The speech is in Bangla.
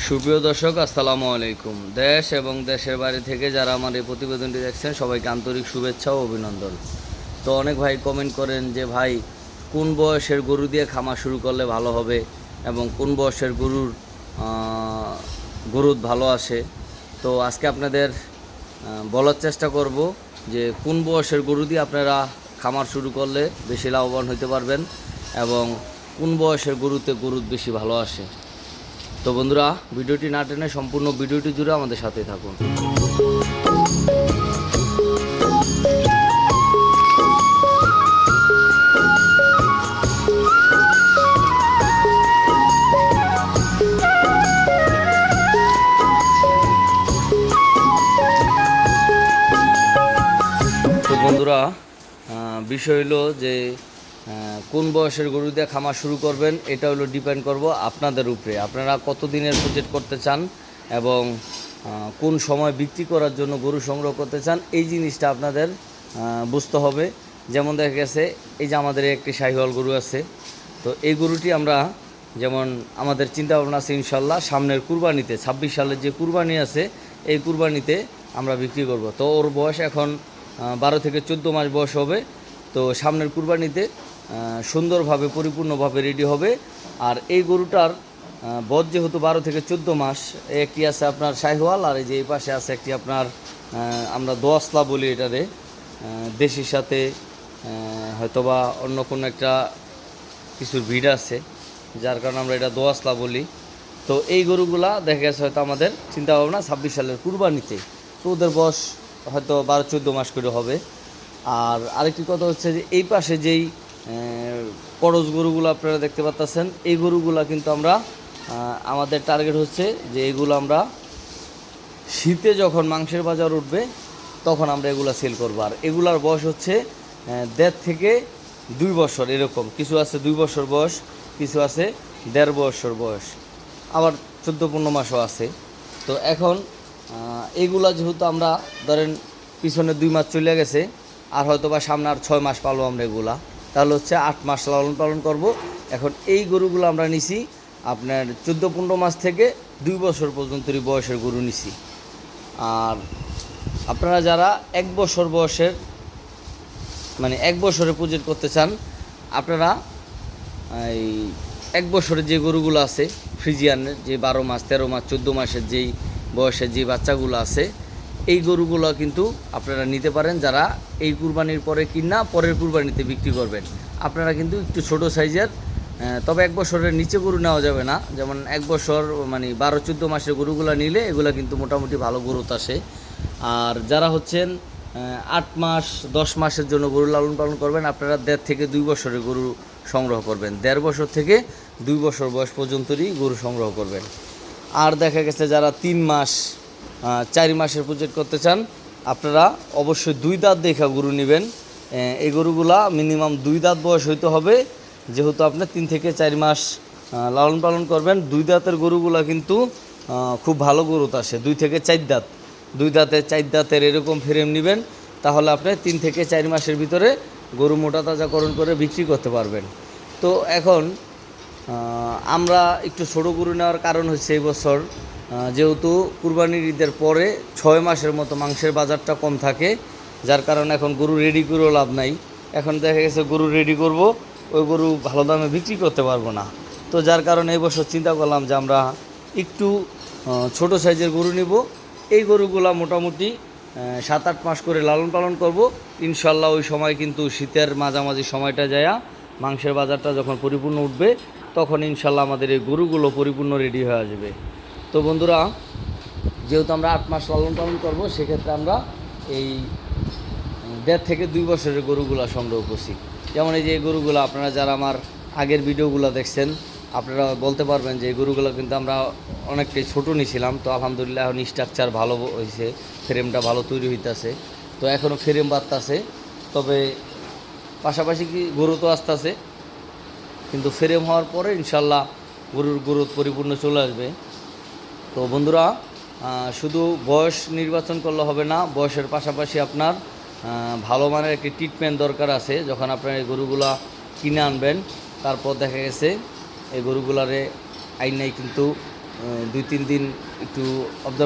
সুপ্রিয় দর্শক, আসসালামু আলাইকুম। দেশ এবং দেশের বাইরে থেকে যারা আমার এই প্রতিবেদনটি দেখছেন সবাইকে আন্তরিক শুভেচ্ছা ও অভিনন্দন। তো অনেক ভাই কমেন্ট করেন যে ভাই কোন বয়সের গরু দিয়ে খামার শুরু করলে ভালো হবে এবং কোন বয়সের গরুর ভালো আসে। তো আজকে আপনাদের বলার চেষ্টা করব যে কোন বয়সের গরু দিয়ে আপনারা খামার শুরু করলে বেশি লাভবান হতে পারবেন এবং কোন বয়সের গরুতে বেশি ভালো আসে। তো বন্ধুরা, ভিডিওটি না টেনে সম্পূর্ণ ভিডিওটি জুড়ে আমাদের সাথে থাকুন। তো বন্ধুরা, বিষয় হলো যে কোন বয়সের গরু দিয়ে খামার শুরু করবেন, এটা হলো ডিপেন্ড করব আপনাদের উপরে। আপনারা কত দিনের প্রজেক্ট করতে চান এবং কোন সময় বিক্রি করার জন্য গরু সংগ্রহ করতে চান, এই জিনিসটা আপনাদের বুঝতে হবে। যেমন দেখা গেছে এই যে আমাদের একটি শাহিওয়াল গরু আছে, তো এই গরুটি আমরা যেমন আমাদের চিন্তা ভাবনা আছে ইনশাল্লাহ সামনের কুরবানিতে 26 সালের যে কুরবানি আছে এই কুরবানিতে আমরা বিক্রি করব। তো ওর বয়স এখন 12 থেকে 14 মাস বয়স হবে। তো সামনের কুরবানিতে সুন্দরভাবে পরিপূর্ণভাবে রেডি হবে। আর এই গরুটার বয়স যেহেতু 12 থেকে 14 মাস, একটি আছে আপনার শাহিওয়াল, আর এই যে এই পাশে আছে একটি আপনার আমরা দোয়াসলা বলি এটারে, দেশির সাথে হয়তোবা অন্য কোনো একটা কিছুর ভিড় আছে যার কারণে আমরা এটা দোয়াসলা বলি। তো এই গরুগুলা দেখা গেছে হয়তো আমাদের চিন্তা ভাবনা 26 সালের কুরবানিতে, তো ওদের বয়স হয়তো 12-14 মাস করে হবে। আর আরেকটি কথা হচ্ছে যে এই পাশে যেই করজ গরুগুলো আপনারা দেখতে পাচ্ছেন, এই গরুগুলা কিন্তু আমরা আমাদের টার্গেট হচ্ছে যে এগুলো আমরা শীতে যখন মাংসের বাজার উঠবে তখন আমরা এগুলো সেল করবো। আর এগুলার বয়স হচ্ছে 1.5 থেকে 2 বছর, এরকম কিছু আছে 2 বছর বয়স, কিছু আছে 1.5 বছর বয়স, আবার 14-15 মাসও আছে। তো এখন এইগুলা যেহেতু আমরা ধরেন পিছনে 2 মাস চলে গেছে, আর হয়তো বা সামনে আর 6 মাস পালবো আমরা এগুলা, তাহলে হচ্ছে 8 মাস লালন পালন করব। এখন এই গরুগুলো আমরা নিছি আপনার 14-15 মাস থেকে 2 বছর পর্যন্ত বয়সের গরু নিছি। আর আপনারা যারা 1 বছর বয়সের মানে 1 বছরে প্রজেক্ট করতে চান, আপনারা এই 1 বছরের যে গরুগুলো আছে ফ্রিজিয়ানের, যে 12 মাস 13 মাস 14 মাসের যেই বয়সের যে বাচ্চাগুলো আছে, এই গরুগুলো কিন্তু আপনারা নিতে পারেন যারা এই কুরবানির পরে কিনা পরের কুরবানিতে বিক্রি করবেন। আপনারা কিন্তু একটু ছোট সাইজের, তবে 1 বছরের নিচে গরু নেওয়া যাবে না। যেমন 1 বছর মানে 12-14 মাসের গরুগুলো নিলে এগুলো কিন্তু মোটামুটি ভালো গ্রোথ আসে। আর যারা হচ্ছেন 8 মাস 10 মাসের জন্য গরু লালন পালন করবেন, আপনারা 1.5 থেকে 2 বছরের গরু সংগ্রহ করবেন। 1.5 বছর থেকে 2 বছর বয়স পর্যন্তই গরু সংগ্রহ করবেন। আর দেখা গেছে যারা 3 মাস 4 মাসের প্রজেক্ট করতে চান, আপনারা অবশ্যই 2 দাঁত দেখা গরু নেবেন। এই গরুগুলা মিনিমাম 2 দাঁত বয়স হইতে হবে, যেহেতু আপনার 3 থেকে 4 মাস লালন পালন করবেন। 2 দাঁতের গরুগুলা কিন্তু খুব ভালো গ্রোথ আসে। 2 থেকে 4 দাঁত, 2 দাঁতের 4 দাঁতের এরকম ফ্রেম নেবেন, তাহলে আপনি 3 থেকে 4 মাসের ভিতরে গরু মোটা তাজাকরণ করে বিক্রি করতে পারবেন। তো এখন আমরা একটু ছোটো গরু নেওয়ার কারণ হচ্ছে এই বছর যেহেতু কুরবানির ঈদের পরে 6 মাসের মতো মাংসের বাজারটা কম থাকে, যার কারণে এখন গরু রেডি করেও লাভ নাই। এখন দেখা গেছে গরু রেডি করব, ওই গরু ভালো দামে বিক্রি করতে পারবো না। তো যার কারণে এই বছর চিন্তা করলাম যে আমরা একটু ছোট সাইজের গরু নিব। এই গরুগুলা মোটামুটি 7-8 মাস করে লালন পালন করব ইনশাল্লাহ। ওই সময় কিন্তু শীতের মাঝামাঝি সময়টা যায়া মাংসের বাজারটা যখন পরিপূর্ণ উঠবে তখন ইনশাল্লাহ আমাদের এই গরুগুলো পরিপূর্ণ রেডি হয়ে আসবে। তো বন্ধুরা, যেহেতু আমরা 8 মাস লালন পালন করব, সেক্ষেত্রে আমরা এই 1.5 থেকে 2 বছরের গরুগুলো সংগ্রহ করছি। যেমন এই যে এই গরুগুলো আপনারা যারা আমার আগের ভিডিওগুলো দেখছেন, আপনারা বলতে পারবেন যে এই গরুগুলো কিন্তু আমরা অনেকটাই ছোটো নিয়েছিলাম। তো আলহামদুলিল্লাহ এখন স্ট্রাকচার ভালো হয়েছে, ফ্রেমটা ভালো তৈরি হইতেছে। তো এখনও ফ্রেম বাড়তেছে, তবে পাশাপাশি কি গরু তো আসতেছে, কিন্তু ফ্রেম হওয়ার পরে ইনশাল্লাহ গরুর গ্রোথ পরিপূর্ণ চলে আসবে। তো বন্ধুরা, শুধু বয়স নির্বাচন করলে হবে না, বয়সের পাশাপাশি আপনার ভালো মানের একটি ট্রিটমেন্ট দরকার আছে। যখন আপনার এই গরুগুলা কিনে আনবেন, তারপর দেখা গেছে এই গরুগুলারে আইনাই কিন্তু 2-3 দিন একটু অবজার্ভ